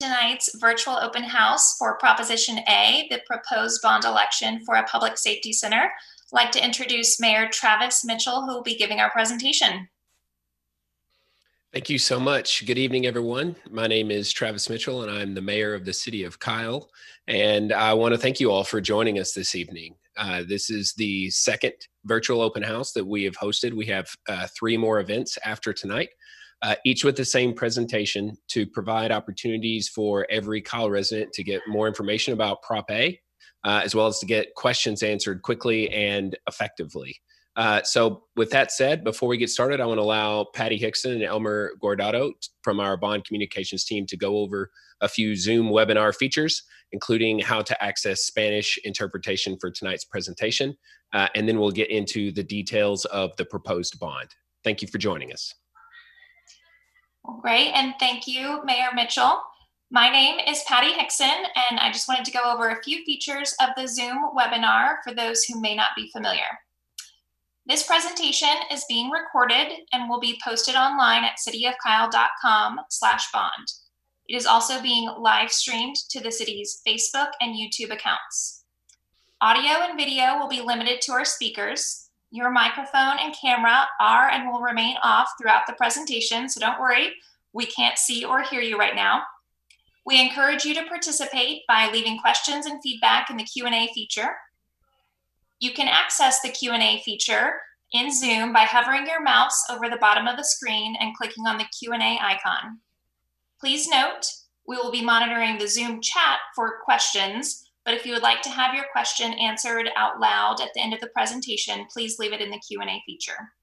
tonight's virtual open house for Proposition A, the proposed bond election for a public safety center. I'd like to introduce Mayor Travis Mitchell, who will be giving our presentation. Thank you so much. Good evening, everyone. My name is Travis Mitchell, and I'm the mayor of the city of CALE. And I want to thank you all for joining us this evening. This is the second virtual open house that we have hosted. We have 3 more events after tonight, each with the same presentation to provide opportunities for every CALE resident to get more information about Prop A, as well as to get questions answered quickly and effectively. So with that said, before we get started, I want to allow Patty Hickson and Elmer Guardado from our bond communications team to go over a few Zoom webinar features, including how to access Spanish interpretation for tonight's presentation. And then we'll get into the details of the proposed bond. Thank you for joining us. Well, great, and thank you, Mayor Mitchell. My name is Patty Hickson, and I just wanted to go over a few features of the Zoom webinar for those who may not be familiar. This presentation is being recorded and will be posted online at cityofkyle.com/bond. It is also being live streamed to the city's Facebook and YouTube accounts. Audio and video will be limited to our speakers. Your microphone and camera are and will remain off throughout the presentation, so don't worry, we can't see or hear you right now. We encourage you to participate by leaving questions and feedback in the Q&A feature. You can access the Q&A feature in Zoom by hovering your mouse over the bottom of the screen and clicking on the Q&A icon. Please note, we will be monitoring the Zoom chat for questions, but if you would like to have your question answered out loud at the end of the presentation, please leave it in the Q&A feature.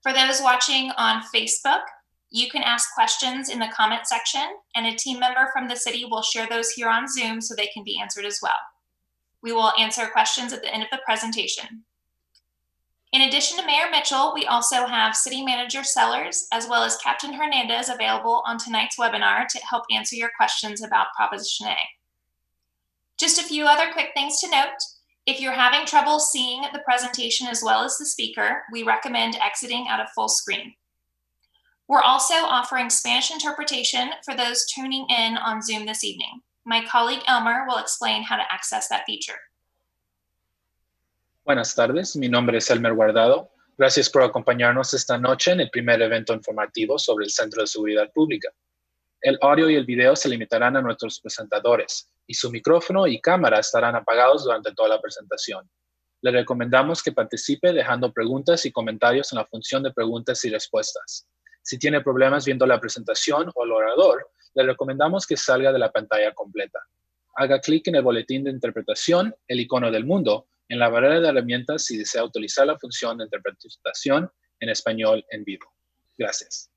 For those watching on Facebook, you can ask questions in the comment section, and a team member from the city will share those here on Zoom so they can be answered as well. We will answer questions at the end of the presentation. In addition to Mayor Mitchell, we also have City Manager Sellers as well as Captain Hernandez available on tonight's webinar to help answer your questions about Proposition A. Just a few other quick things to note. If you're having trouble seeing the presentation as well as the speaker, we recommend exiting out of full screen. We're also offering Spanish interpretation for those tuning in on Zoom this evening. My colleague Elmer will explain how to access that feature. Buenas tardes, mi nombre es Elmer Guardado. Gracias por acompañarnos esta noche en el primer evento informativo sobre el Centro de Seguridad Pública. El audio y el video se limitarán a nuestros presentadores y su micrófono y cámara estarán apagados durante toda la presentación. Le recomendamos que participe dejando preguntas y comentarios en la función de preguntas y respuestas. Si tiene problemas viendo la presentación o el orador, le recomendamos que salga de la pantalla completa. Haga clic en el boletín de interpretación, el icono del mundo, en la barrera de herramientas si desea utilizar la función de interpretación en español en vivo. Gracias.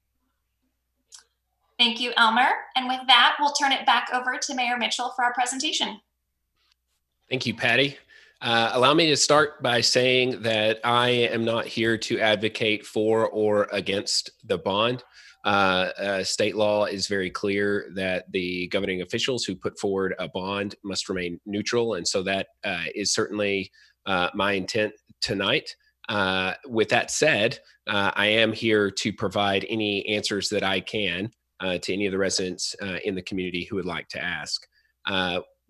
Thank you, Elmer. And with that, we'll turn it back over to Mayor Mitchell for our presentation. Thank you, Patty. Allow me to start by saying that I am not here to advocate for or against the bond. State law is very clear that the governing officials who put forward a bond must remain neutral. And so that is certainly my intent tonight. With that said, I am here to provide any answers that I can to any of the residents in the community who would like to ask.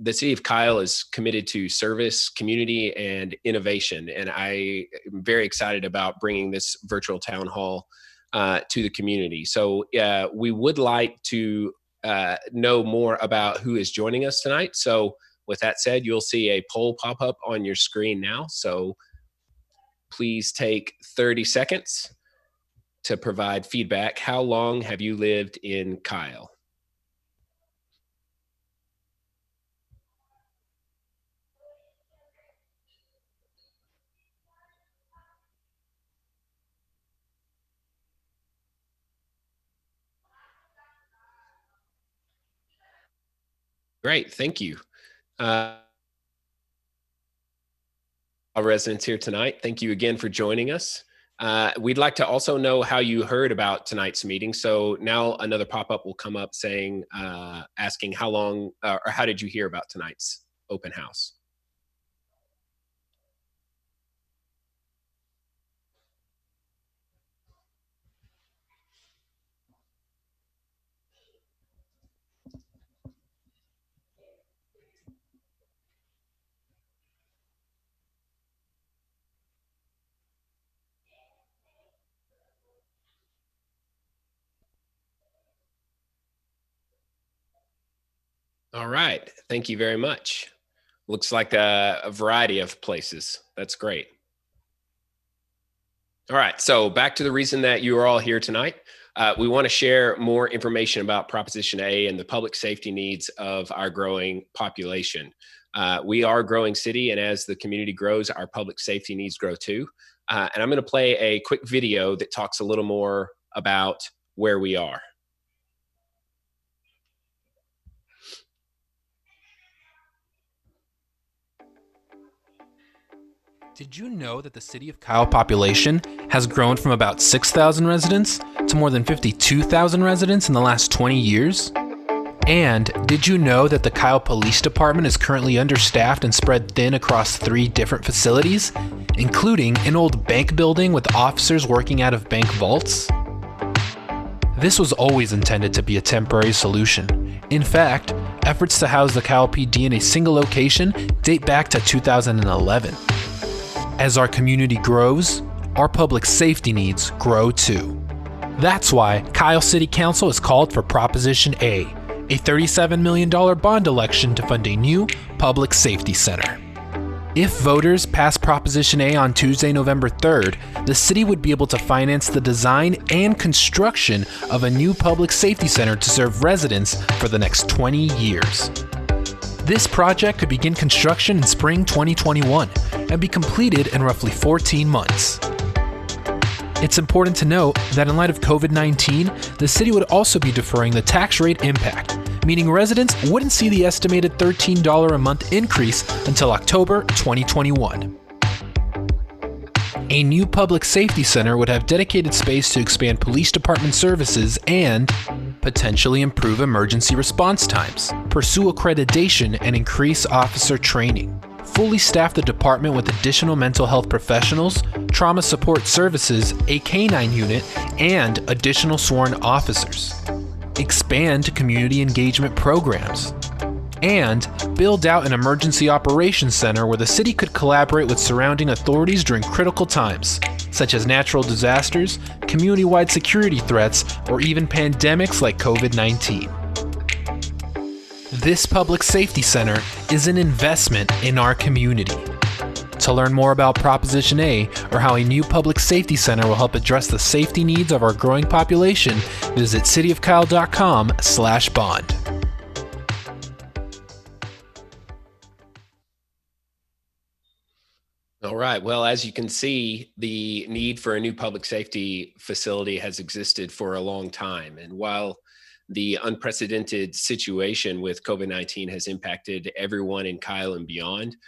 The city of CALE is committed to service, community, and innovation. And I am very excited about bringing this virtual town hall to the community. So we would like to know more about who is joining us tonight. So with that said, you'll see a poll pop up on your screen now. So please take 30 seconds to provide feedback. How long have you lived in CALE? Great, thank you. Our residents here tonight, thank you again for joining us. We'd like to also know how you heard about tonight's meeting. So now another pop-up will come up saying, asking how long or how did you hear about tonight's open house? All right. Thank you very much. Looks like a variety of places. That's great. All right. So back to the reason that you are all here tonight. We want to share more information about Proposition A and the public safety needs of our growing population. We are a growing city, and as the community grows, our public safety needs grow too. And I'm going to play a quick video that talks a little more about where we are. Did you know that the City of Kyle population has grown from about 6,000 residents to more than 52,000 residents in the last 20 years? And did you know that the Kyle Police Department is currently understaffed and spread thin across 3 different facilities, including an old bank building with officers working out of bank vaults? This was always intended to be a temporary solution. In fact, efforts to house the Kyle PD in a single location date back to 2011. As our community grows, our public safety needs grow too. That's why Kyle City Council has called for Proposition A, a $37 million bond election to fund a new public safety center. If voters pass Proposition A on Tuesday, November 3rd, the city would be able to finance the design and construction of a new public safety center to serve residents for the next 20 years. This project could begin construction in spring 2021 and be completed in roughly 14 months. It's important to note that in light of COVID-19, the city would also be deferring the tax rate impact, meaning residents wouldn't see the estimated $13 a month increase until October 2021. A new public safety center would have dedicated space to expand police department services and potentially improve emergency response times, pursue accreditation, and increase officer training. Fully staff the department with additional mental health professionals, trauma support services, a K-9 unit, and additional sworn officers. Expand community engagement programs. And build out an emergency operations center where the city could collaborate with surrounding authorities during critical times, such as natural disasters, community-wide security threats, or even pandemics like COVID-19. This public safety center is an investment in our community. To learn more about Proposition A or how a new public safety center will help address the safety needs of our growing population, visit cityofkyle.com/bond. All right. Well, as you can see, the need for a new public safety facility has existed for a long time. And while the unprecedented situation with COVID-19 has impacted everyone in Kyle and beyond,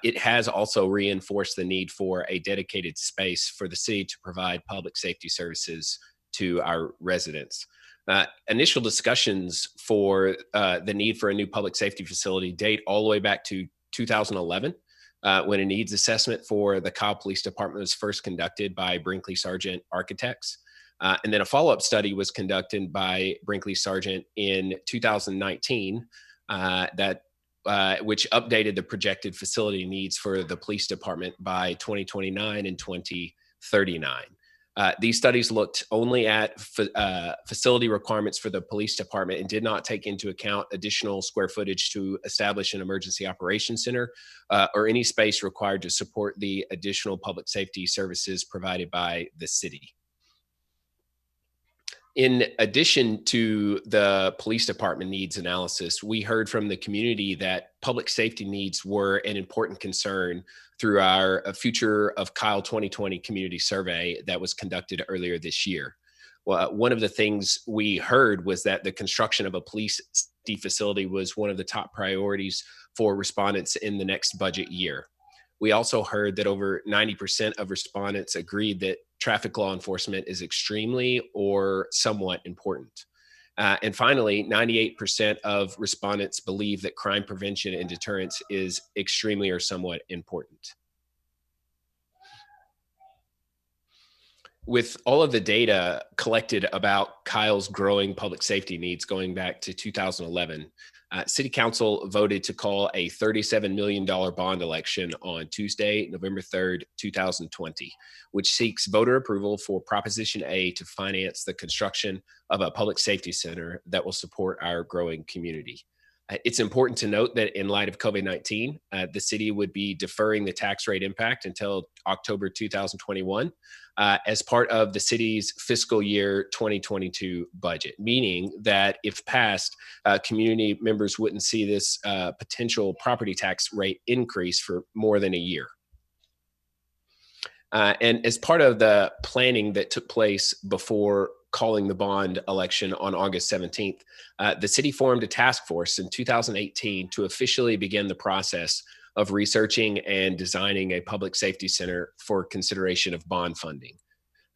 it has also reinforced the need for a dedicated space for the city to provide public safety services to our residents. Initial discussions for the need for a new public safety facility date all the way back to 2011. When a needs assessment for the Kyle Police Department was first conducted by Brinkley Sargent architects. And then a follow-up study was conducted by Brinkley Sargent in 2019 which updated the projected facility needs for the police department by 2029 and 2039. These studies looked only at facility requirements for the police department and did not take into account additional square footage to establish an emergency operations center or any space required to support the additional public safety services provided by the city. In addition to the police department needs analysis, we heard from the community that public safety needs were an important concern through our Future of Kyle 2020 community survey that was conducted earlier this year. Well, one of the things we heard was that the construction of a police safety facility was one of the top priorities for respondents in the next budget year. We also heard that over 90% of respondents agreed that traffic law enforcement is extremely or somewhat important. And finally, 98% of respondents believe that crime prevention and deterrence is extremely or somewhat important. With all of the data collected about Kyle's growing public safety needs going back to 2011, City Council voted to call a $37 million bond election on Tuesday, November 3rd, 2020, which seeks voter approval for Proposition A to finance the construction of a public safety center that will support our growing community. It's important to note that in light of COVID-19, the city would be deferring the tax rate impact until October 2021 as part of the city's fiscal year 2022 budget, meaning that if passed, community members wouldn't see this potential property tax rate increase for more than a year. And as part of the planning that took place before calling the bond election on August 17th, the city formed a task force in 2018 to officially begin the process of researching and designing a public safety center for consideration of bond funding.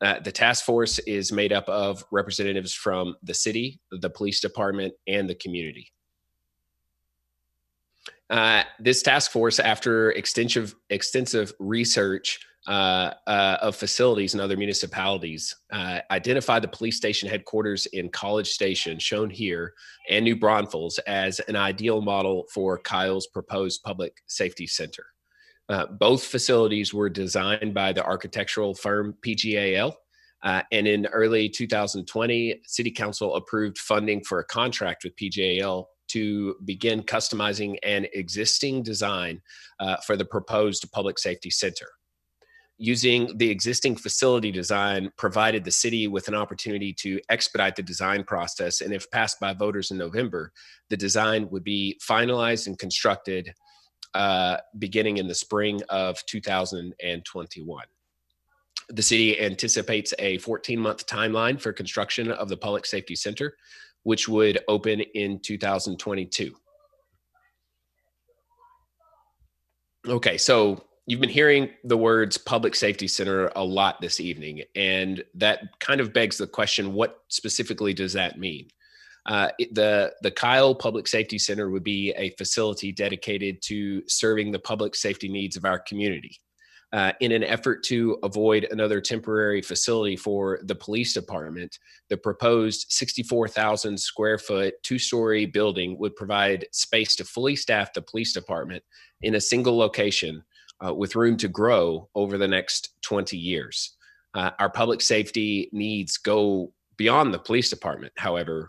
The task force is made up of representatives from the city, the police department, and the community. This task force, after extensive research of facilities in other municipalities, identified the police station headquarters in College Station, shown here, and New Braunfels as an ideal model for CALE's proposed public safety center. Both facilities were designed by the architectural firm PGAL, and in early 2020, City Council approved funding for a contract with PGAL to begin customizing an existing design for the proposed public safety center. Using the existing facility design provided the city with an opportunity to expedite the design process, and if passed by voters in November, the design would be finalized and constructed beginning in the spring of 2021. The city anticipates a 14-month timeline for construction of the public safety center, which would open in 2022. Okay, so you've been hearing the words public safety center a lot this evening, and that kind of begs the question, what specifically does that mean? The CALE Public Safety Center would be a facility dedicated to serving the public safety needs of our community. In an effort to avoid another temporary facility for the police department, the proposed 64,000 square foot, 2-story building would provide space to fully staff the police department in a single location with room to grow over the next 20 years. Our public safety needs go beyond the police department, however,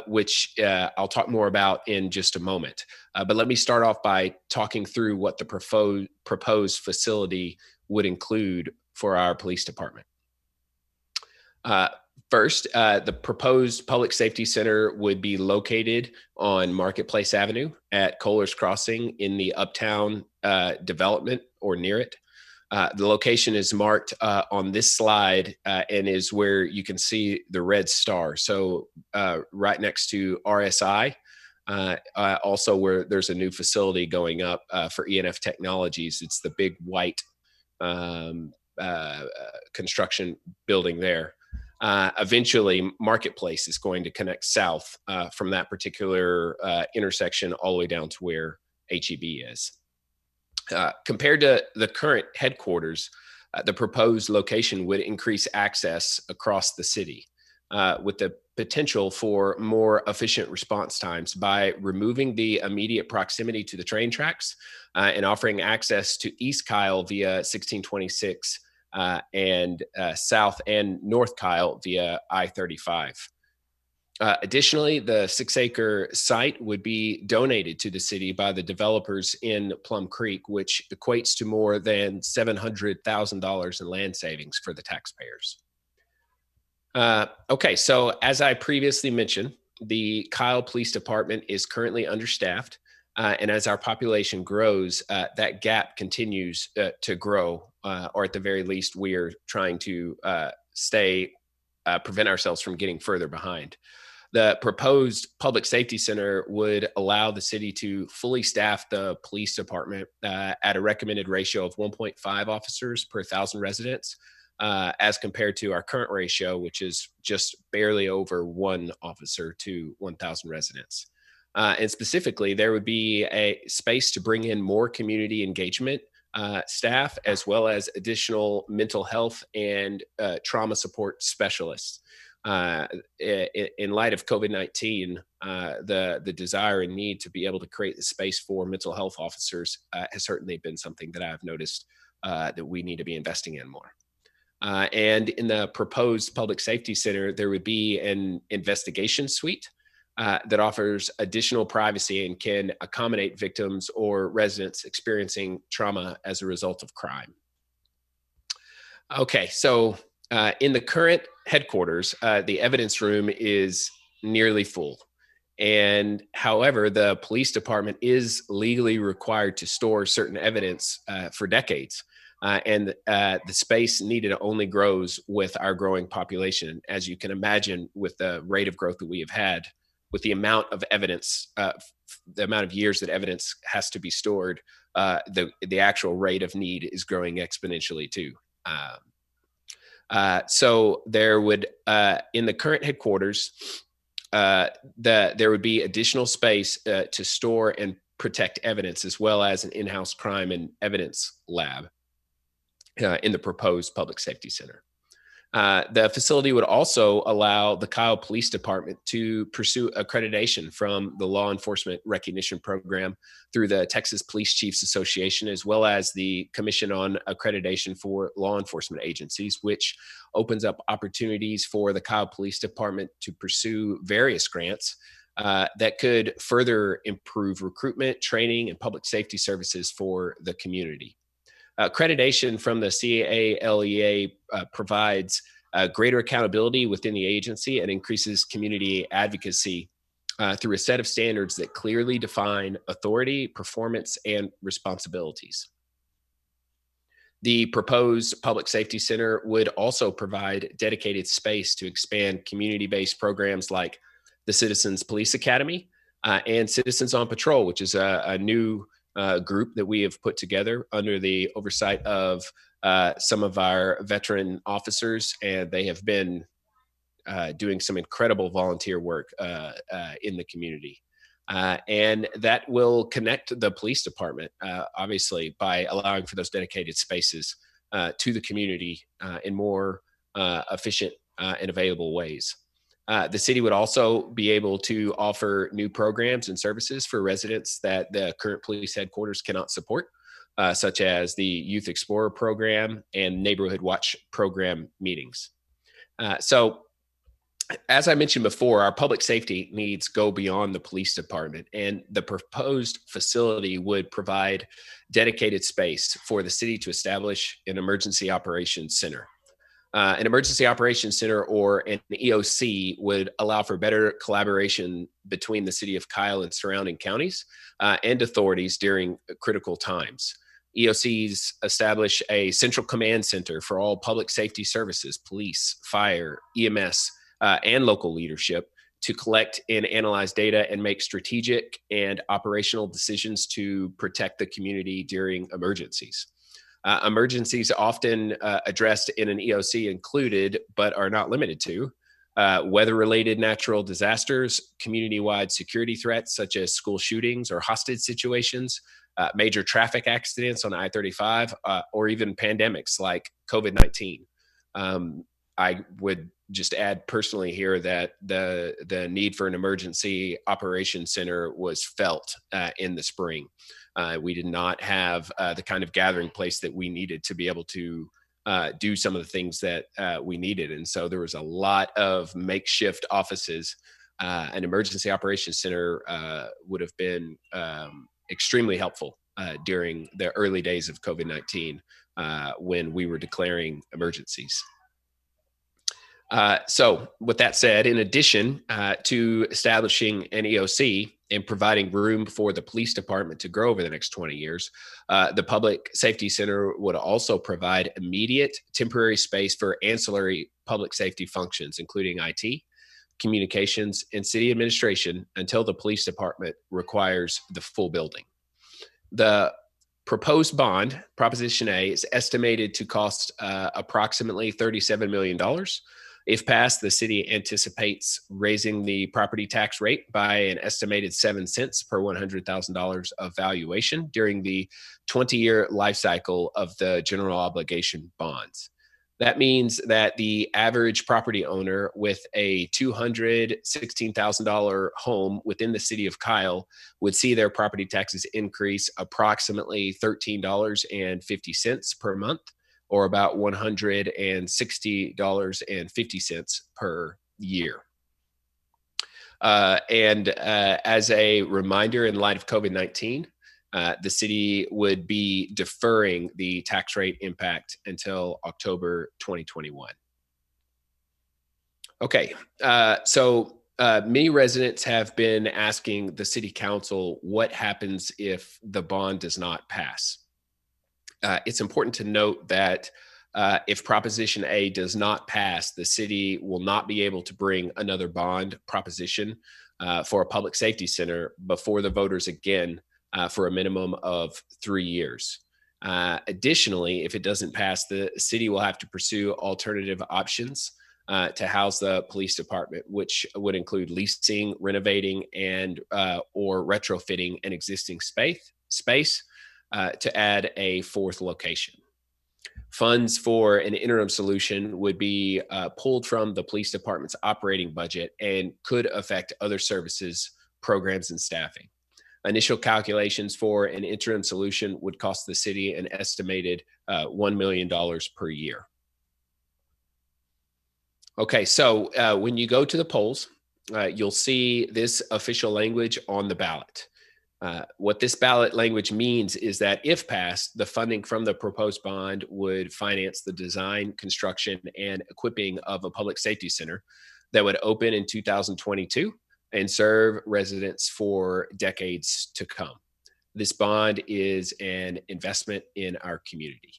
which I'll talk more about in just a moment. But let me start off by talking through what the proposed facility would include for our police department. First, the proposed public safety center would be located on Marketplace Avenue at Kohler's Crossing in the Uptown development or near it. The location is marked on this slide and is where you can see the red star. So right next to RSI, also where there's a new facility going up for ENF Technologies. It's the big white construction building there. Eventually, Marketplace is going to connect south from that particular intersection all the way down to where HEB is. Compared to the current headquarters, the proposed location would increase access across the city with the potential for more efficient response times by removing the immediate proximity to the train tracks and offering access to East Kyle via 1626 and South and North Kyle via I-35. Additionally, the 6-acre site would be donated to the city by the developers in Plum Creek, which equates to more than $700,000 in land savings for the taxpayers. Okay, so as I previously mentioned, the Kyle Police Department is currently understaffed, and as our population grows, that gap continues to grow, or at the very least, we're trying to prevent ourselves from getting further behind. The proposed public safety center would allow the city to fully staff the police department at a recommended ratio of 1.5 officers per 1,000 residents, as compared to our current ratio, which is just barely over 1 officer to 1,000 residents. And specifically, there would be a space to bring in more community engagement staff, as well as additional mental health and trauma support specialists. In light of COVID-19, the desire and need to be able to create the space for mental health officers has certainly been something that I've noticed that we need to be investing in more. And in the proposed public safety center, there would be an investigation suite that offers additional privacy and can accommodate victims or residents experiencing trauma as a result of crime. Okay, so in the current headquarters, the evidence room is nearly full. And however, the police department is legally required to store certain evidence for decades. And the space needed only grows with our growing population. As you can imagine, with the rate of growth that we have had, with the amount of evidence, the amount of years that evidence has to be stored, the actual rate of need is growing exponentially too. So there would, in the current headquarters, there would be additional space to store and protect evidence, as well as an in-house crime and evidence lab in the proposed public safety center. The facility would also allow the CALE Police Department to pursue accreditation from the Law Enforcement Recognition Program through the Texas Police Chiefs Association, as well as the Commission on Accreditation for Law Enforcement Agencies, which opens up opportunities for the CALE Police Department to pursue various grants that could further improve recruitment, training, and public safety services for the community. Accreditation from the CALEA provides greater accountability within the agency and increases community advocacy through a set of standards that clearly define authority, performance, and responsibilities. The proposed public safety center would also provide dedicated space to expand community-based programs like the Citizens Police Academy and Citizens on Patrol, which is a new group that we have put together under the oversight of some of our veteran officers, and they have been doing some incredible volunteer work in the community. And that will connect the police department, obviously, by allowing for those dedicated spaces to the community in more efficient and available ways. The city would also be able to offer new programs and services for residents that the current police headquarters cannot support, such as the Youth Explorer program and Neighborhood Watch program meetings. So, as I mentioned before, our public safety needs go beyond the police department, and the proposed facility would provide dedicated space for the city to establish an emergency operations center. An emergency operations center, or an EOC, would allow for better collaboration between the city of CALE and surrounding counties and authorities during critical times. EOCs establish a central command center for all public safety services, police, fire, EMS, and local leadership to collect and analyze data and make strategic and operational decisions to protect the community during emergencies. Emergencies often addressed in an EOC included, but are not limited to, weather-related natural disasters, community-wide security threats such as school shootings or hostage situations, major traffic accidents on I-35, or even pandemics like COVID-19. I would just add personally here that the need for an emergency operations center was felt in the spring. We did not have the kind of gathering place that we needed to be able to do some of the things that we needed. And so there was a lot of makeshift offices. An emergency operations center would have been extremely helpful during the early days of COVID-19 when we were declaring emergencies. So with that said, in addition to establishing an EOC and providing room for the police department to grow over the next 20 years, the Public Safety Center would also provide immediate temporary space for ancillary public safety functions, including IT, communications, and city administration until the police department requires the full building. The proposed bond, Proposition A, is estimated to cost approximately $37 million. If passed, the city anticipates raising the property tax rate by an estimated 7 cents per $100,000 of valuation during the 20-year life cycle of the general obligation bonds. That means that the average property owner with a $216,000 home within the city of CALE would see their property taxes increase approximately $13.50 per month, or about $160.50 per year. As a reminder, in light of COVID-19, the city would be deferring the tax rate impact until October 2021. Okay, many residents have been asking the city council what happens if the bond does not pass. It's important to note that if Proposition A does not pass, the city will not be able to bring another bond proposition for a public safety center before the voters again for a minimum of 3 years. Additionally, if it doesn't pass, the city will have to pursue alternative options to house the police department, which would include leasing, renovating, and or retrofitting an existing space to add a fourth location. Funds for an interim solution would be pulled from the police department's operating budget and could affect other services, programs, and staffing. Initial calculations for an interim solution would cost the city an estimated $1 million per year. Okay, so when you go to the polls, you'll see this official language on the ballot. What this ballot language means is that if passed, the funding from the proposed bond would finance the design, construction, and equipping of a public safety center that would open in 2022 and serve residents for decades to come. This bond is an investment in our community.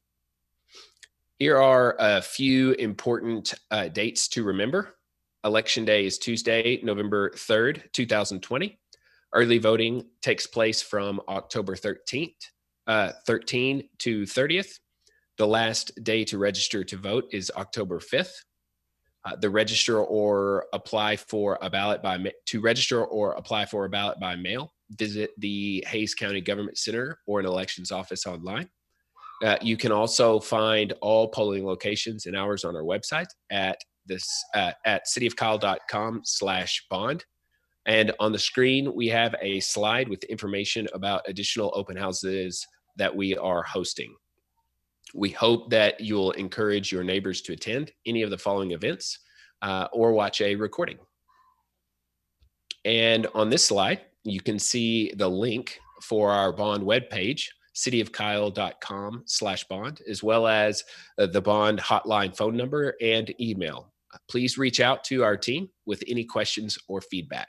Here are a few important dates to remember. Election Day is Tuesday, November 3rd, 2020. Early voting takes place from October 13th to 30th. The last day to register to vote is October 5th. To register or apply for a ballot by mail, visit the Hays County Government Center or an elections office online. You can also find all polling locations and hours on our website at cityofkyle.com/bond. And on the screen, we have a slide with information about additional open houses that we are hosting. We hope that you'll encourage your neighbors to attend any of the following events or watch a recording. And on this slide, you can see the link for our bond webpage, cityofkyle.com/bond, as well as the bond hotline phone number and email. Please reach out to our team with any questions or feedback.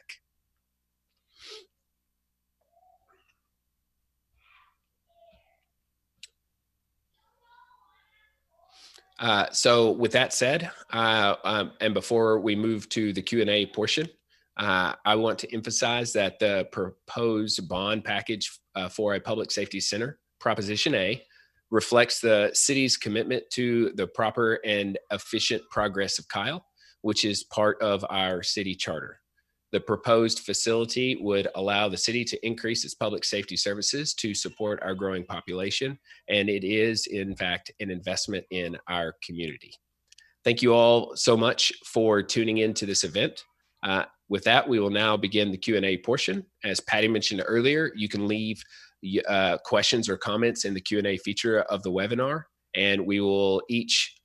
So with that said, and before we move to the Q&A portion, I want to emphasize that the proposed bond package for a public safety center, Proposition A, reflects the city's commitment to the proper and efficient progress of Kyle, which is part of our city charter. The proposed facility would allow the city to increase its public safety services to support our growing population, and it is, in fact, an investment in our community. Thank you all so much for tuning in to this event. With that, we will now begin the Q&A portion. As Patty mentioned earlier, you can leave questions or comments in the Q&A feature of the webinar, and we will each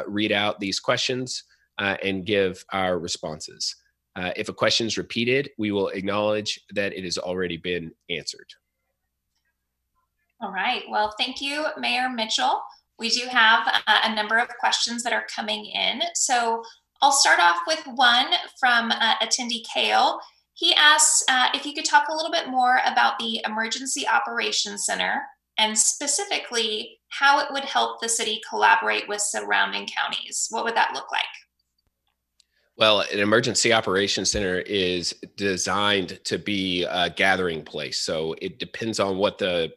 read out these questions and give our responses. If a question is repeated, we will acknowledge that it has already been answered. All right. Well, thank you, Mayor Mitchell. We do have a number of questions that are coming in. So I'll start off with one from attendee CALE. He asks if you could talk a little bit more about the Emergency Operations Center and specifically how it would help the city collaborate with surrounding counties. What would that look like? Well, an emergency operations center is designed to be a gathering place. So it depends on what the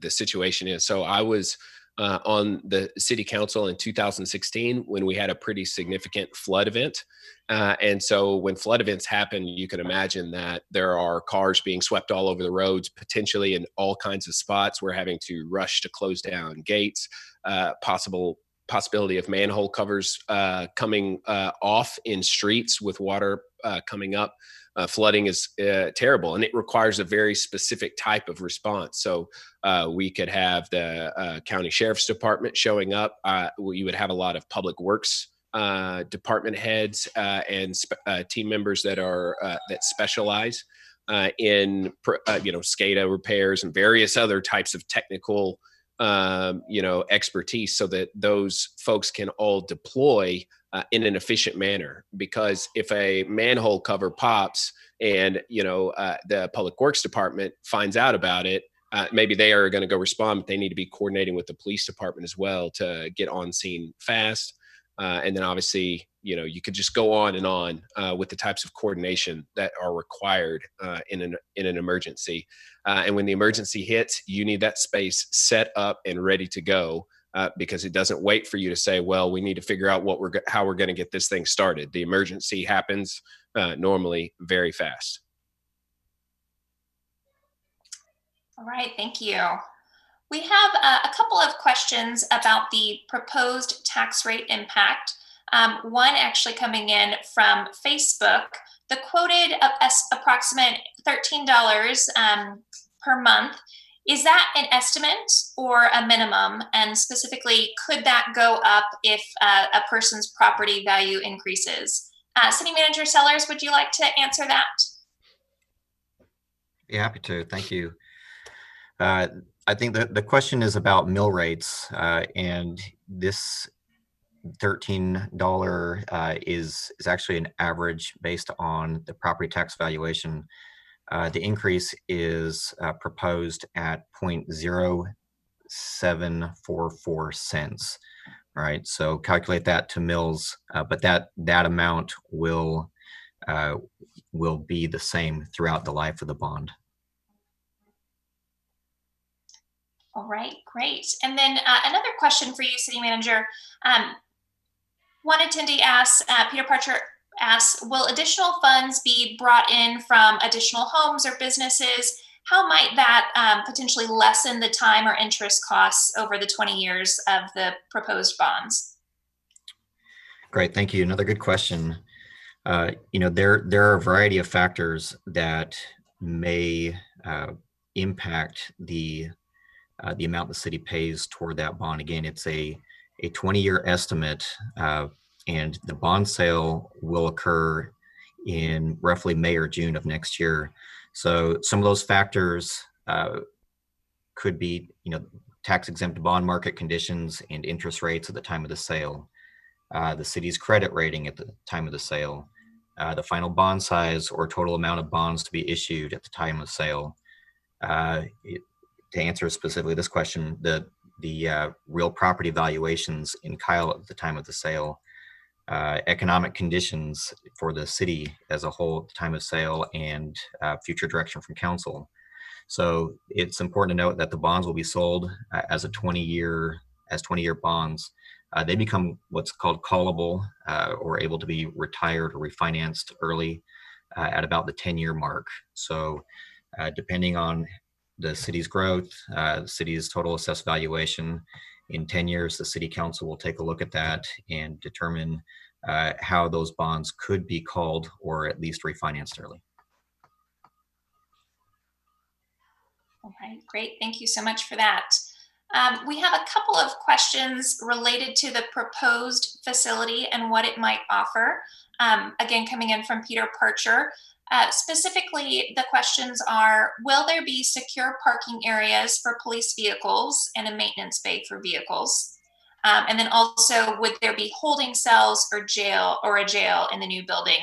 situation is. So I was on the city council in 2016 when we had a pretty significant flood event. And so when flood events happen, you can imagine that there are cars being swept all over the roads, potentially in all kinds of spots. We're having to rush to close down gates, possibility of manhole covers coming off in streets with water coming up. Flooding is terrible, and it requires a very specific type of response. So we could have the county sheriff's department showing up. You would have a lot of public works department heads and team members that are that specialize in SCADA repairs and various other types of technical expertise, so that those folks can all deploy in an efficient manner. Because if a manhole cover pops and the public works department finds out about it, maybe they are going to go respond, but they need to be coordinating with the police department as well to get on scene fast. And then obviously, you could just go on and on with the types of coordination that are required in an emergency. And when the emergency hits, you need that space set up and ready to go, because it doesn't wait for you to say, well, we need to figure out how we're going to get this thing started. The emergency happens normally very fast. All right, thank you. We have a couple of questions about the proposed tax rate impact. One actually coming in from Facebook. The quoted approximate $13 per month, is that an estimate or a minimum? And specifically, could that go up if a person's property value increases? City Manager Sellers, would you like to answer that? Yeah, happy to. Thank you. I think the question is about mill rates, and this $13 is actually an average based on the property tax valuation. The increase is proposed at 0.0744 cents. All right, so calculate that to mills, but that amount will be the same throughout the life of the bond. All right, great. And then another question for you, City Manager. One attendee asks, Peter Parcher asks, will additional funds be brought in from additional homes or businesses? How might that potentially lessen the time or interest costs over the 20 years of the proposed bonds? Great, thank you. Another good question. There are a variety of factors that may impact the amount the city pays toward that bond. Again, it's a 20-year estimate, and the bond sale will occur in roughly May or June of next year. So some of those factors could be, tax-exempt bond market conditions and interest rates at the time of the sale, the city's credit rating at the time of the sale, the final bond size or total amount of bonds to be issued at the time of sale. To answer specifically this question, the real property valuations in CALE at the time of the sale, economic conditions for the city as a whole at the time of sale, and future direction from council. So it's important to note that the bonds will be sold as 20-year bonds. They become what's called callable or able to be retired or refinanced early at about the 10-year mark. So depending on the city's growth, the city's total assessed valuation, in 10 years, the city council will take a look at that and determine how those bonds could be called or at least refinanced early. All right, great. Thank you so much for that. We have a couple of questions related to the proposed facility and what it might offer. Again, coming in from Peter Parcher. Specifically, the questions are, will there be secure parking areas for police vehicles and a maintenance bay for vehicles? And then also, would there be holding cells or a jail in the new building?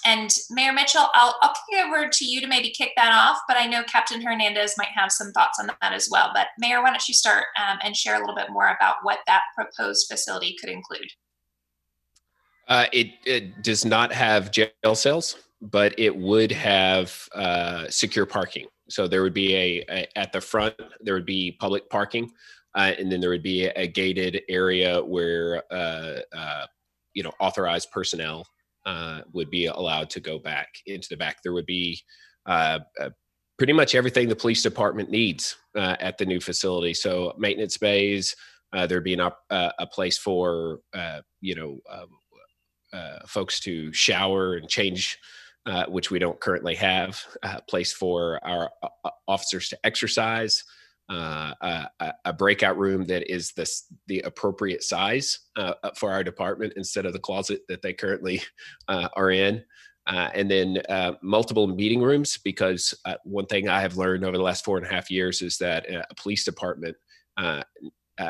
And Mayor Mitchell, I'll kick it over to you to maybe kick that off, but I know Captain Hernandez might have some thoughts on that as well. But Mayor, why don't you start and share a little bit more about what that proposed facility could include? It does not have jail cells, but it would have secure parking. So there would be at the front, there would be public parking, and then there would be a gated area where authorized personnel would be allowed to go back into the back. There would be pretty much everything the police department needs at the new facility. So maintenance bays, there'd be a place for folks to shower and change, which we don't currently have. A place for our officers to exercise. a breakout room that is the appropriate size for our department instead of the closet that they currently are in. And then multiple meeting rooms, because one thing I have learned over the last 4.5 years is that a police department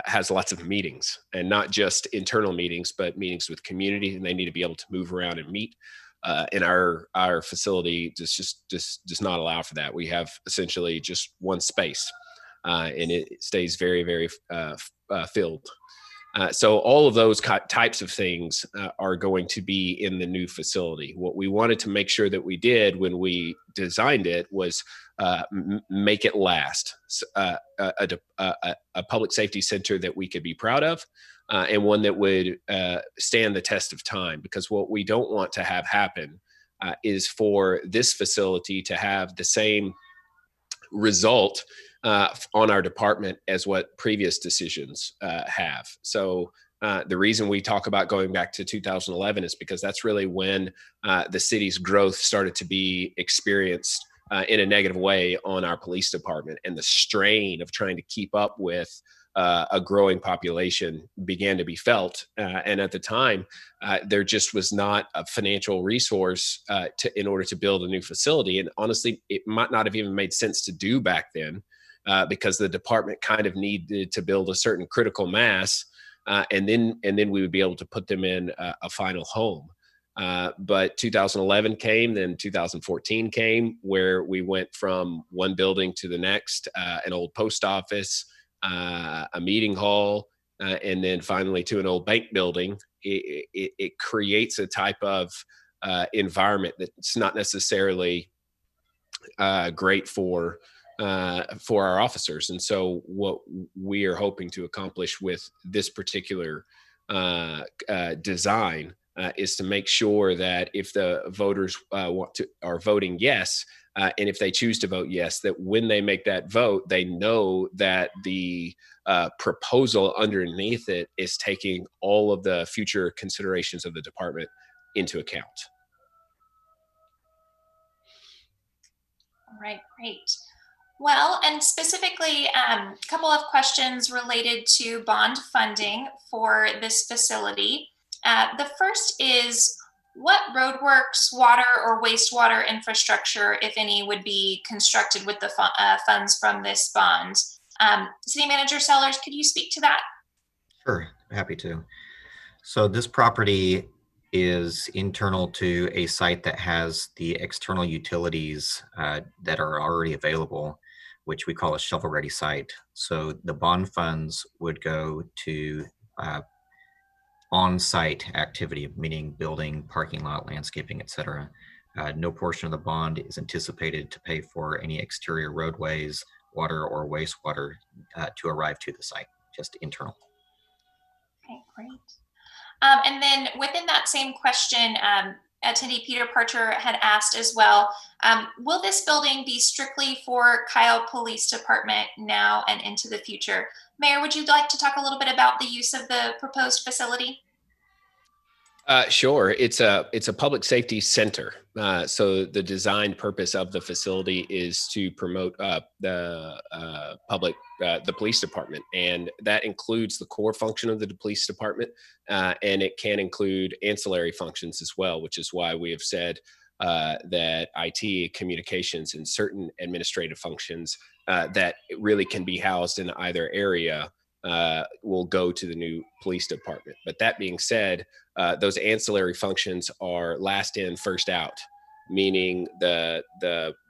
has lots of meetings, and not just internal meetings, but meetings with community, and they need to be able to move around and meet. And our facility just does not allow for that. We have essentially just one space, and it stays very, very filled. So all of those types of things are going to be in the new facility. What we wanted to make sure that we did when we designed it was make it last. A public safety center that we could be proud of, and one that would stand the test of time. Because what we don't want to have happen is for this facility to have the same result on our department as what previous decisions have. So the reason we talk about going back to 2011 is because that's really when the city's growth started to be experienced in a negative way on our police department, and the strain of trying to keep up with a growing population began to be felt. And at the time, there just was not a financial resource in order to build a new facility. And honestly, it might not have even made sense to do back then, because the department kind of needed to build a certain critical mass, and then we would be able to put them in a final home. But 2011 came, then 2014 came, where we went from one building to the next, an old post office, a meeting hall, and then finally to an old bank building. It creates a type of environment that's not necessarily great for our officers. And so what we are hoping to accomplish with this particular design is to make sure that if the voters are voting yes, and if they choose to vote yes, that when they make that vote, they know that the proposal underneath it is taking all of the future considerations of the department into account. All right, great. Well, and specifically, a couple of questions related to bond funding for this facility. The first is, what roadworks, water, or wastewater infrastructure, if any, would be constructed with the funds from this bond? City Manager Sellers, could you speak to that? Sure, happy to. So this property is internal to a site that has the external utilities that are already available, which we call a shovel-ready site. So the bond funds would go to on-site activity, meaning building, parking lot, landscaping, etc. No portion of the bond is anticipated to pay for any exterior roadways, water, or wastewater to arrive to the site, just internal. Okay, great. And then within that same question, attendee Peter Parcher had asked as well, will this building be strictly for CALE Police Department now and into the future? Mayor, would you like to talk a little bit about the use of the proposed facility? Sure. It's a public safety center. So the design purpose of the facility is to promote the police department, and that includes the core function of the police department, and it can include ancillary functions as well, which is why we have said that IT, communications, and certain administrative functions that really can be housed in either area will go to the new police department. But that being said, those ancillary functions are last in, first out, meaning the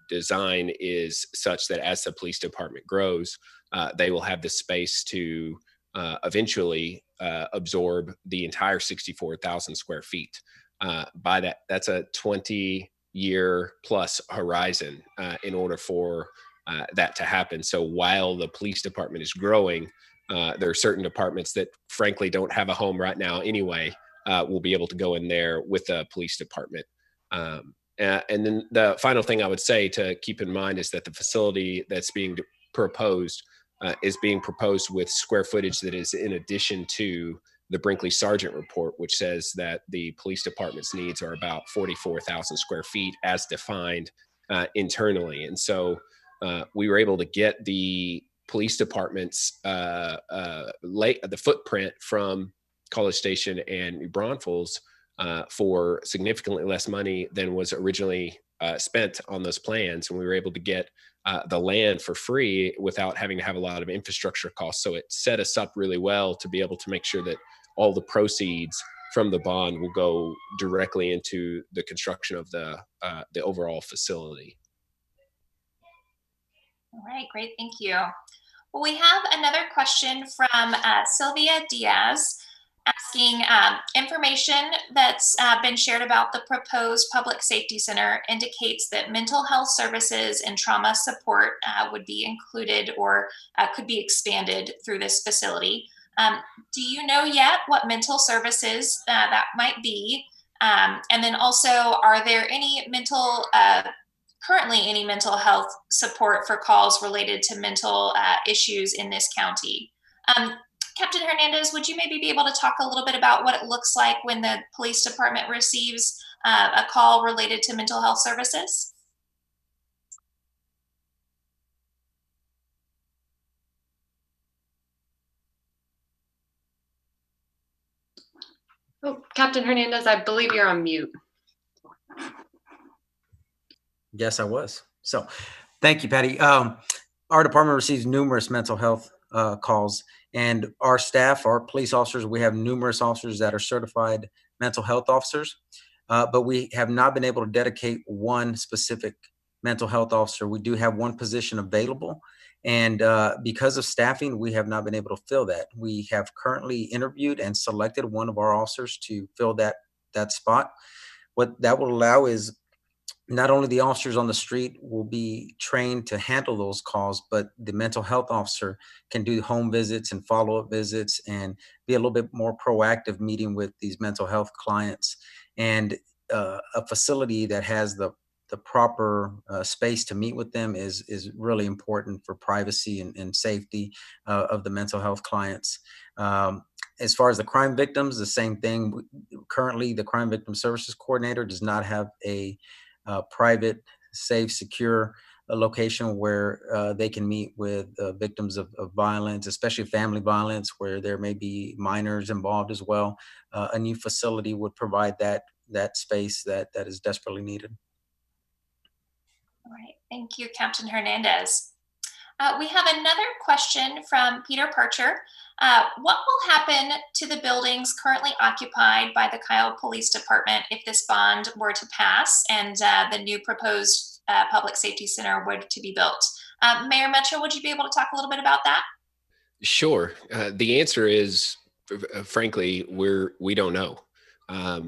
design is such that as the police department grows, they will have the space to eventually absorb the entire 64,000 square feet. By that, that's a 20-year plus horizon in order for that to happen. So while the police department is growing, there are certain departments that frankly don't have a home right now anyway, will be able to go in there with the police department. And then the final thing I would say to keep in mind is that the facility that's being proposed is being proposed with square footage that is in addition to the Brinkley Sargent report, which says that the police department's needs are about 44,000 square feet as defined internally. And so we were able to get the police department's the footprint from College Station and New Braunfels for significantly less money than was originally spent on those plans, and we were able to get the land for free without having to have a lot of infrastructure costs. So it set us up really well to be able to make sure that all the proceeds from the bond will go directly into the construction of the overall facility. All right, great, thank you. Well, we have another question from Sylvia Diaz asking, information that's been shared about the proposed public safety center indicates that mental health services and trauma support would be included or could be expanded through this facility. Do you know yet what mental services that might be? And then also, are there any currently any mental health support for calls related to mental issues in this county? Captain Hernandez, would you maybe be able to talk a little bit about what it looks like when the police department receives a call related to mental health services? Oh, Captain Hernandez, I believe you're on mute. Yes, I was. So thank you, Patty. Our department receives numerous mental health calls, and our staff, our police officers, we have numerous officers that are certified mental health officers, but we have not been able to dedicate one specific mental health officer. We do have one position available, and because of staffing, we have not been able to fill that. We have currently interviewed and selected one of our officers to fill that spot. What that will allow is not only the officers on the street will be trained to handle those calls, but the mental health officer can do home visits and follow-up visits and be a little bit more proactive meeting with these mental health clients. And a facility that has the proper space to meet with them is really important for privacy and safety of the mental health clients. As far as the crime victims, the same thing. Currently, the Crime Victim Services Coordinator does not have a private, safe, secure location where they can meet with victims of violence, especially family violence, where there may be minors involved as well. A new facility would provide that space that is desperately needed. All right, thank you, Captain Hernandez. We have another question from Peter Parcher. What will happen to the buildings currently occupied by the Kyle Police Department if this bond were to pass and the new proposed public safety center were to be built? Mayor Metro, would you be able to talk a little bit about that? Sure. The answer is, frankly, we don't know.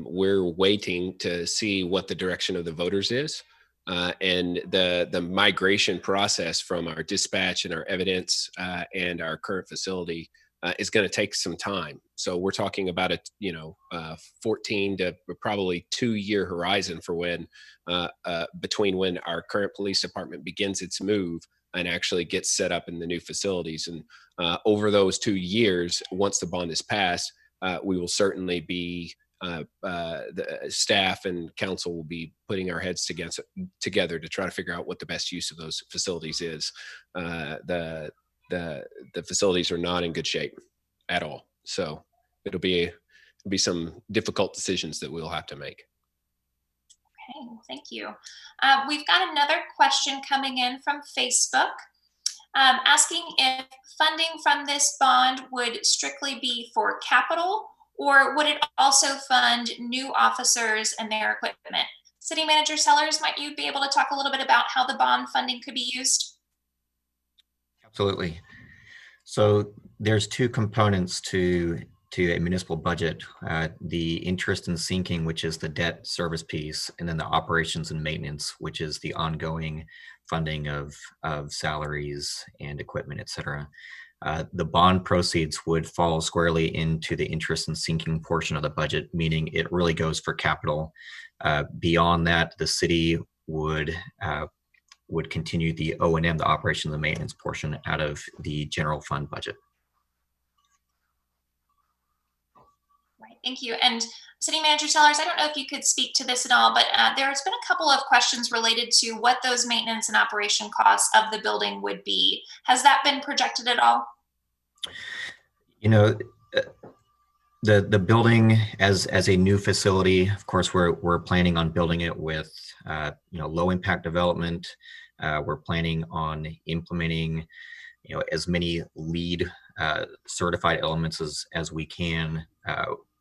We're waiting to see what the direction of the voters is. And the migration process from our dispatch and our evidence and our current facility is going to take some time. So we're talking about a 14 to probably 2-year horizon for when between when our current police department begins its move and actually gets set up in the new facilities. And over those 2 years, once the bond is passed, we will certainly be the staff and council will be putting our heads together to try to figure out what the best use of those facilities is. The facilities are not in good shape at all, so it'll be some difficult decisions that we'll have to make. Okay, well, thank you. We've got another question coming in from Facebook, asking if funding from this bond would strictly be for capital, or would it also fund new officers and their equipment? City Manager Sellers, might you be able to talk a little bit about how the bond funding could be used? Absolutely. So there's two components to a municipal budget, the interest and sinking, which is the debt service piece, and then the operations and maintenance, which is the ongoing funding of salaries and equipment, et cetera. The bond proceeds would fall squarely into the interest and sinking portion of the budget, meaning it really goes for capital. Beyond that, the city would continue the O&M, the operations and maintenance portion, out of the general fund budget. Right, Thank you. And City Manager Sellers, I don't know if you could speak to this at all, but there's been a couple of questions related to what those maintenance and operation costs of the building would be. Has that been projected at all? You know, the building as a new facility, of course, we're planning on building it with low impact development. We're planning on implementing as many LEED certified elements as we can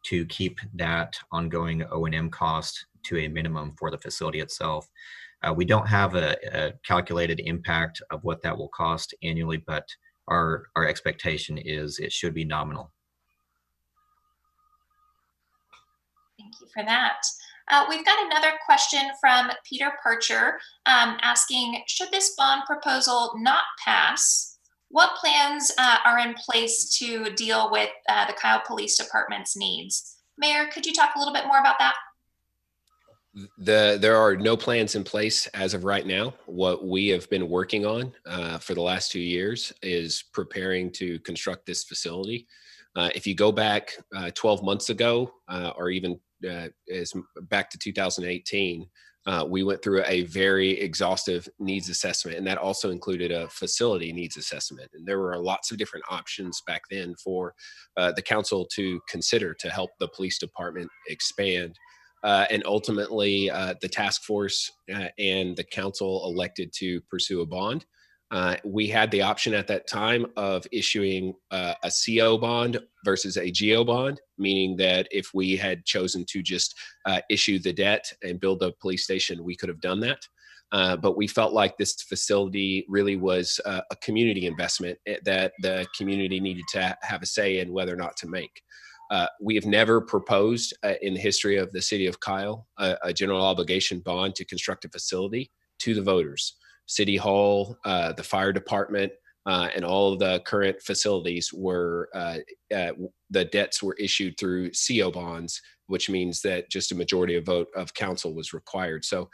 to keep that ongoing O&M cost to a minimum for the facility itself. We don't have a calculated impact of what that will cost annually, but our expectation is it should be nominal. Thank you for that. We've got another question from Peter Percher asking, should this bond proposal not pass, what plans are in place to deal with the Kyle Police Department's needs? Mayor, could you talk a little bit more about that? There are no plans in place as of right now. What we have been working on for the last 2 years is preparing to construct this facility. If you go back 12 months ago, or even as back to 2018, we went through a very exhaustive needs assessment, and that also included a facility needs assessment. And there were lots of different options back then for the council to consider to help the police department expand. And ultimately, the task force and the council elected to pursue a bond. We had the option at that time of issuing a CO bond versus a GO bond, meaning that if we had chosen to just issue the debt and build a police station, we could have done that. But we felt like this facility really was a community investment that the community needed to have a say in whether or not to make. We have never proposed in the history of the city of Kyle a general obligation bond to construct a facility to the voters. City Hall, the fire department, and all of the current facilities were, the debts were issued through CO bonds, which means that just a majority of vote of council was required. So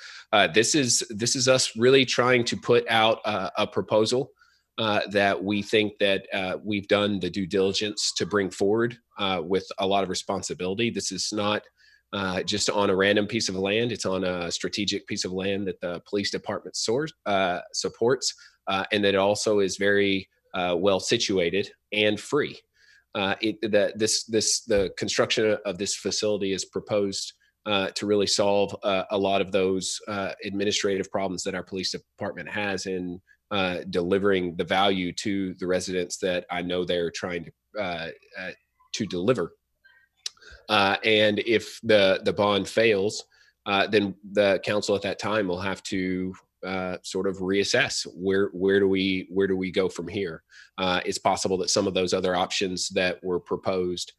this is us really trying to put out a proposal that we think that we've done the due diligence to bring forward with a lot of responsibility. This is not just on a random piece of land. It's on a strategic piece of land that the police department supports, and that also is very well situated and free. The construction of this facility is proposed to really solve a lot of those administrative problems that our police department has in delivering the value to the residents that I know they're trying to deliver. And if the bond fails, then the council at that time will have to sort of reassess where do we go from here. It's possible that some of those other options that were proposed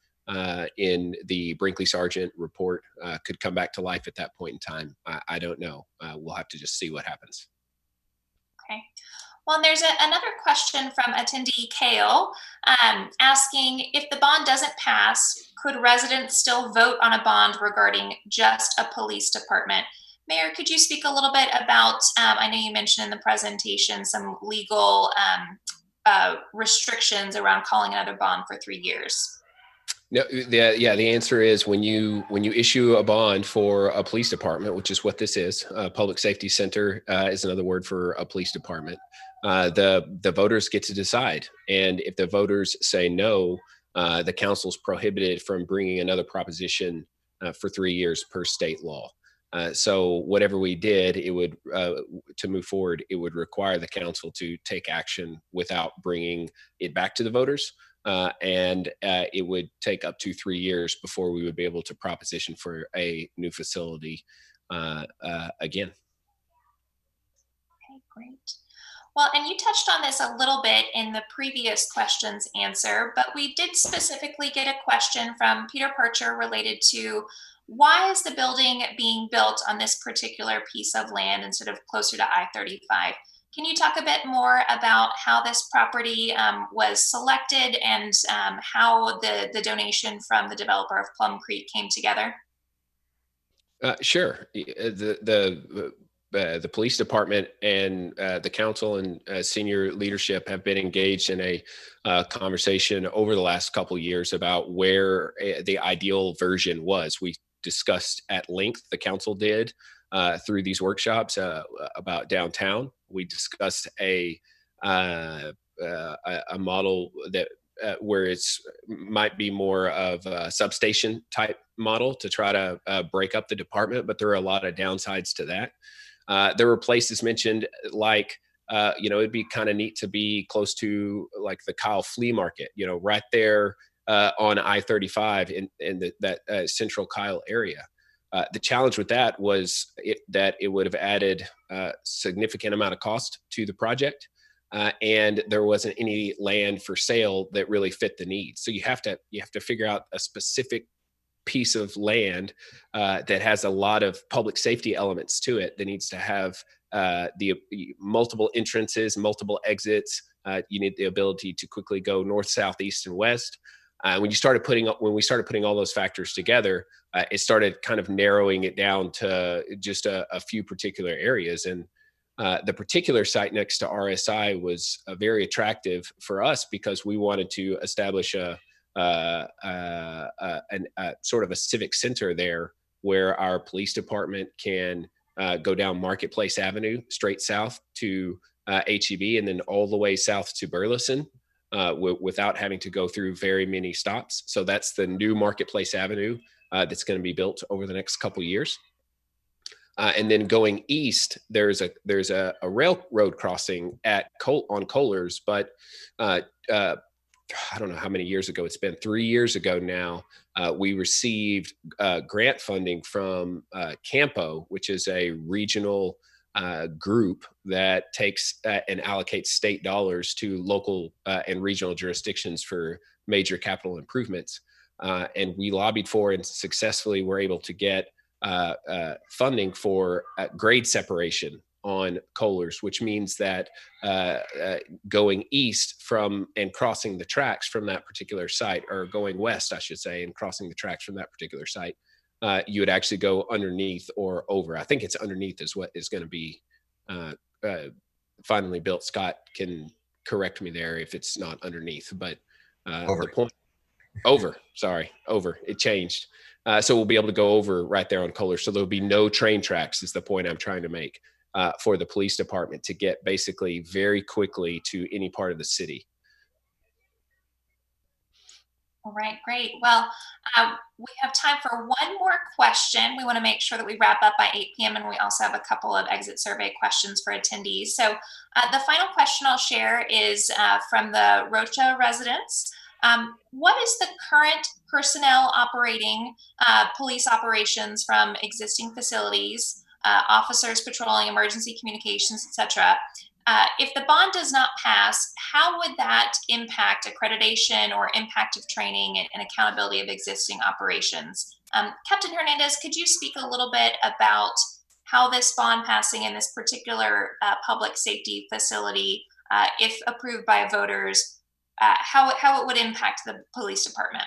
in the Brinkley Sargent report could come back to life at that point in time. I don't know. We'll have to just see what happens. Okay. Well, there's another question from attendee CALE asking, if the bond doesn't pass, could residents still vote on a bond regarding just a police department? Mayor, could you speak a little bit about, I know you mentioned in the presentation some legal restrictions around calling another bond for 3 years. No, the answer is when you issue a bond for a police department, which is what this is, a public safety center is another word for a police department. The voters get to decide, and if the voters say no, the council's prohibited from bringing another proposition for 3 years per state law. So whatever we did, it would to move forward, it would require the council to take action without bringing it back to the voters. And it would take up to 3 years before we would be able to proposition for a new facility again. Okay, great. Well, and you touched on this a little bit in the previous question's answer, but we did specifically get a question from Peter Percher related to why is the building being built on this particular piece of land instead of closer to I-35? Can you talk a bit more about how this property was selected and how the donation from the developer of Plum Creek came together? Sure. the police department and the council and senior leadership have been engaged in a conversation over the last couple of years about where the ideal version was. We discussed at length, the council did, through these workshops about downtown. We discussed a model that where it's might be more of a substation type model to try to break up the department, but there are a lot of downsides to that. There were places mentioned like, it'd be kind of neat to be close to like the CALE flea market, right there on I-35 in that central CALE area. The challenge with that was that it would have added a significant amount of cost to the project. And there wasn't any land for sale that really fit the needs. So you have to figure out a specific piece of land that has a lot of public safety elements to it that needs to have the multiple entrances, multiple exits. You need the ability to quickly go north, south, east, and west. When we started putting all those factors together, it started kind of narrowing it down to just a few particular areas. And the particular site next to RSI was very attractive for us because we wanted to establish a sort of a civic center there where our police department can go down Marketplace Avenue straight south to HEB and then all the way south to Burleson without having to go through very many stops. So that's the new Marketplace Avenue that's going to be built over the next couple of years. And then going east, there's a railroad crossing on Kohlers, but I don't know how many years ago it's been. 3 years ago now, we received grant funding from Campo, which is a regional group that takes and allocates state dollars to local and regional jurisdictions for major capital improvements. And we lobbied for and successfully were able to get funding for grade separation on Kohlers, which means that going east from and crossing the tracks from that particular site, or going west, I should say, and crossing the tracks from that particular site, you would actually go underneath or over. I think it's underneath is what is going to be finally built. Scott can correct me there if it's not underneath, but Over. The point over, it changed. So we'll be able to go over right there on Kohlers. So there'll be no train tracks is the point I'm trying to make for the police department to get basically very quickly to any part of the city. All right, great. Well, we have time for one more question. We want to make sure that we wrap up by 8 p.m. and we also have a couple of exit survey questions for attendees. So the final question I'll share is from the Rocha residents. What is the current personnel operating police operations from existing facilities, officers patrolling emergency communications, etc.? If the bond does not pass, how would that impact accreditation or impact of training and accountability of existing operations? Captain Hernandez, could you speak a little bit about how this bond passing in this particular public safety facility, if approved by voters, how it would impact the police department?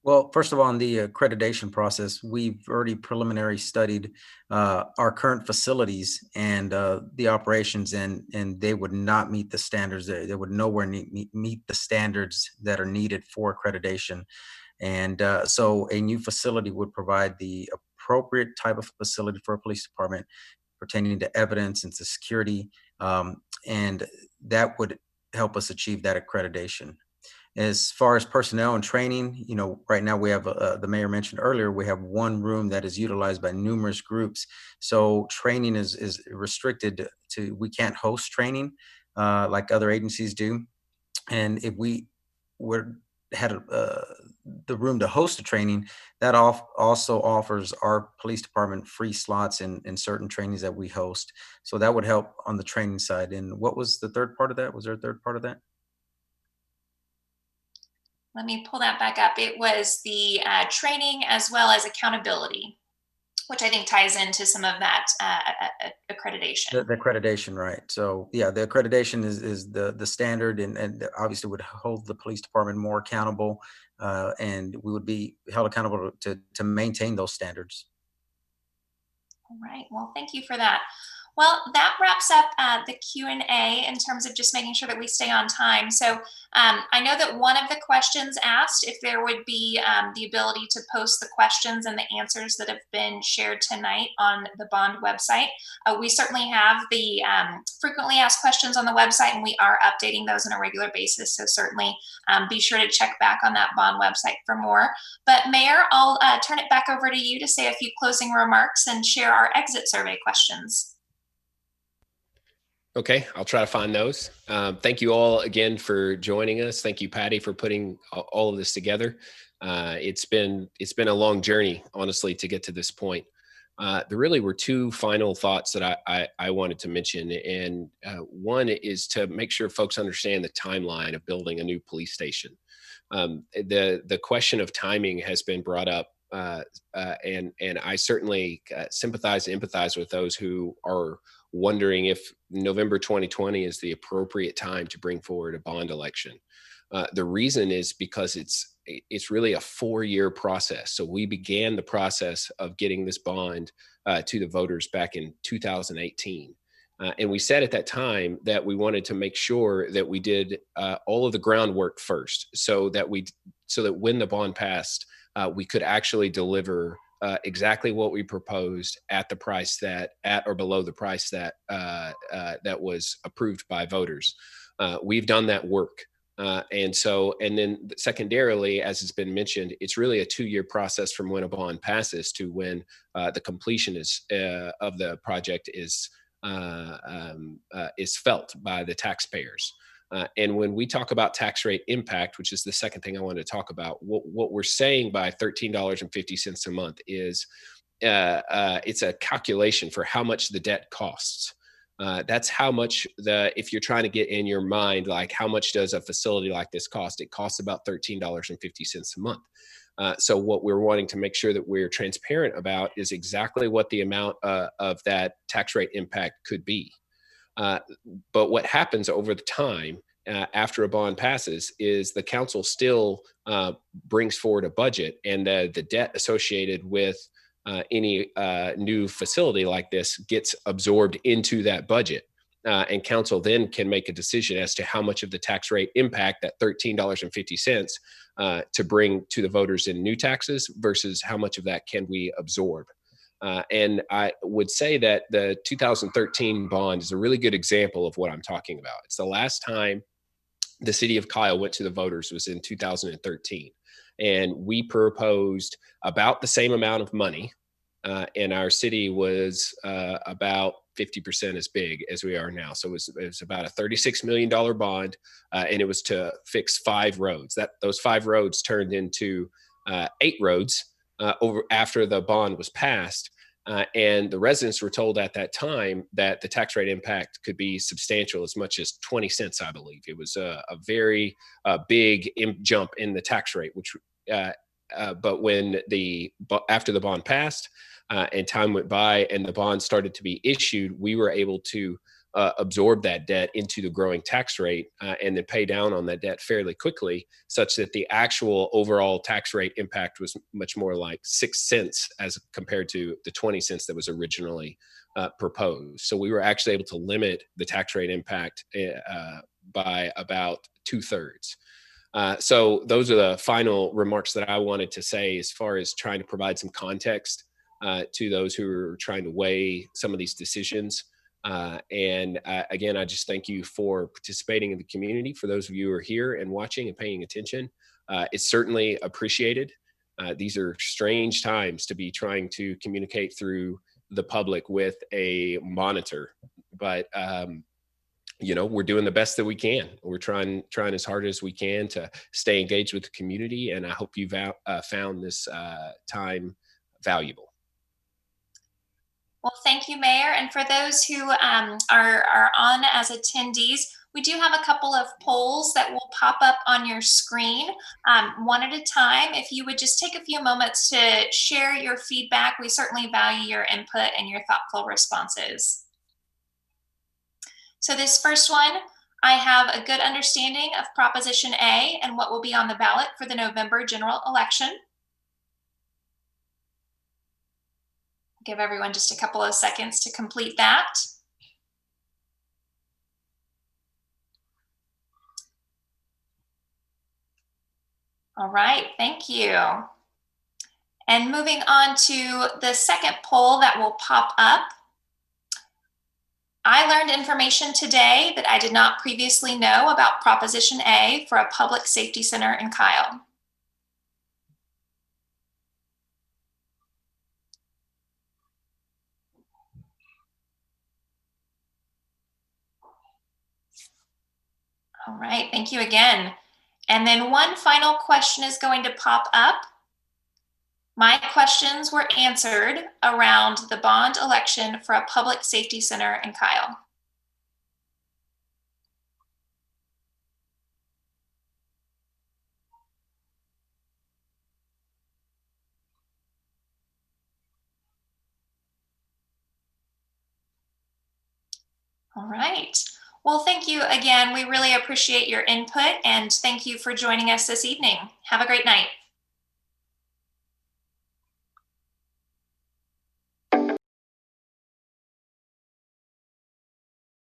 Well, first of all, on the accreditation process, we've already preliminary studied our current facilities and the operations, and they would not meet the standards. They would nowhere meet the standards that are needed for accreditation. And so a new facility would provide the appropriate type of facility for a police department pertaining to evidence and to security, and that would help us achieve that accreditation. As far as personnel and training, right now we have, the mayor mentioned earlier, we have one room that is utilized by numerous groups. So training is restricted to, we can't host training like other agencies do. And if we had the room to host a training, that also offers our police department free slots in certain trainings that we host. So that would help on the training side. And what was the third part of that? Was there a third part of that? Let me pull that back up. It was the training as well as accountability, which I think ties into some of that accreditation. The accreditation, right. So yeah, the accreditation is the standard and obviously would hold the police department more accountable, and we would be held accountable to maintain those standards. All right, well, thank you for that. Well, that wraps up the Q&A in terms of just making sure that we stay on time. So I know that one of the questions asked if there would be the ability to post the questions and the answers that have been shared tonight on the bond website. We certainly have the frequently asked questions on the website, and we are updating those on a regular basis. So certainly be sure to check back on that bond website for more. But Mayor, I'll turn it back over to you to say a few closing remarks and share our exit survey questions. Okay, I'll try to find those. Thank you all again for joining us. Thank you, Patty, for putting all of this together. It's been a long journey, honestly, to get to this point. There really were two final thoughts that I wanted to mention, and one is to make sure folks understand the timeline of building a new police station. The question of timing has been brought up, and I certainly sympathize and empathize with those who are wondering if November 2020 is the appropriate time to bring forward a bond election. The reason is because it's really a 4-year process. So we began the process of getting this bond to the voters back in 2018. And we said at that time that we wanted to make sure that we did all of the groundwork first, so that when the bond passed, we could actually deliver exactly what we proposed at the price at or below the price that was approved by voters. We've done that work. And then secondarily, as has been mentioned, it's really a 2-year process from when a bond passes to when the completion of the project is felt by the taxpayers. And when we talk about tax rate impact, which is the second thing I want to talk about, what we're saying by $13.50 a month is it's a calculation for how much the debt costs. That's how much if you're trying to get in your mind, like how much does a facility like this cost? It costs about $13.50 a month. So what we're wanting to make sure that we're transparent about is exactly what the amount of that tax rate impact could be. But what happens over the time after a bond passes is the council still brings forward a budget, and the debt associated with any new facility like this gets absorbed into that budget. And council then can make a decision as to how much of the tax rate impact, that $13.50, to bring to the voters in new taxes versus how much of that can we absorb. And I would say that the 2013 bond is a really good example of what I'm talking about. It's the last time the city of Kyle went to the voters was in 2013. And we proposed about the same amount of money, and our city was about 50% as big as we are now. So it was about a $36 million bond, and it was to fix 5 roads. Those 5 roads turned into 8 roads over after the bond was passed. And the residents were told at that time that the tax rate impact could be substantial, as much as 20 cents, I believe. It was a very big jump in the tax rate, which but when after the bond passed and time went by and the bond started to be issued, we were able to absorb that debt into the growing tax rate and then pay down on that debt fairly quickly, such that the actual overall tax rate impact was much more like 6 cents as compared to the 20 cents that was originally proposed. So we were actually able to limit the tax rate impact by about 2/3. So those are the final remarks that I wanted to say as far as trying to provide some context to those who are trying to weigh some of these decisions. And again, I just thank you for participating in the community. For those of you who are here and watching and paying attention, it's certainly appreciated. These are strange times to be trying to communicate through the public with a monitor, but we're doing the best that we can. We're trying as hard as we can to stay engaged with the community, and I hope you've found this time valuable. Well, thank you, Mayor. And for those who are on as attendees, we do have a couple of polls that will pop up on your screen one at a time. If you would just take a few moments to share your feedback, we certainly value your input and your thoughtful responses. So this first one, I have a good understanding of Proposition A and what will be on the ballot for the November general election. Give everyone just a couple of seconds to complete that. All right, thank you. And moving on to the second poll that will pop up. I learned information today that I did not previously know about Proposition A for a public safety center in CALE. All right, thank you again. And then one final question is going to pop up. My questions were answered around the bond election for a public safety center in CALE. All right. Well, thank you again. We really appreciate your input and thank you for joining us this evening. Have a great night.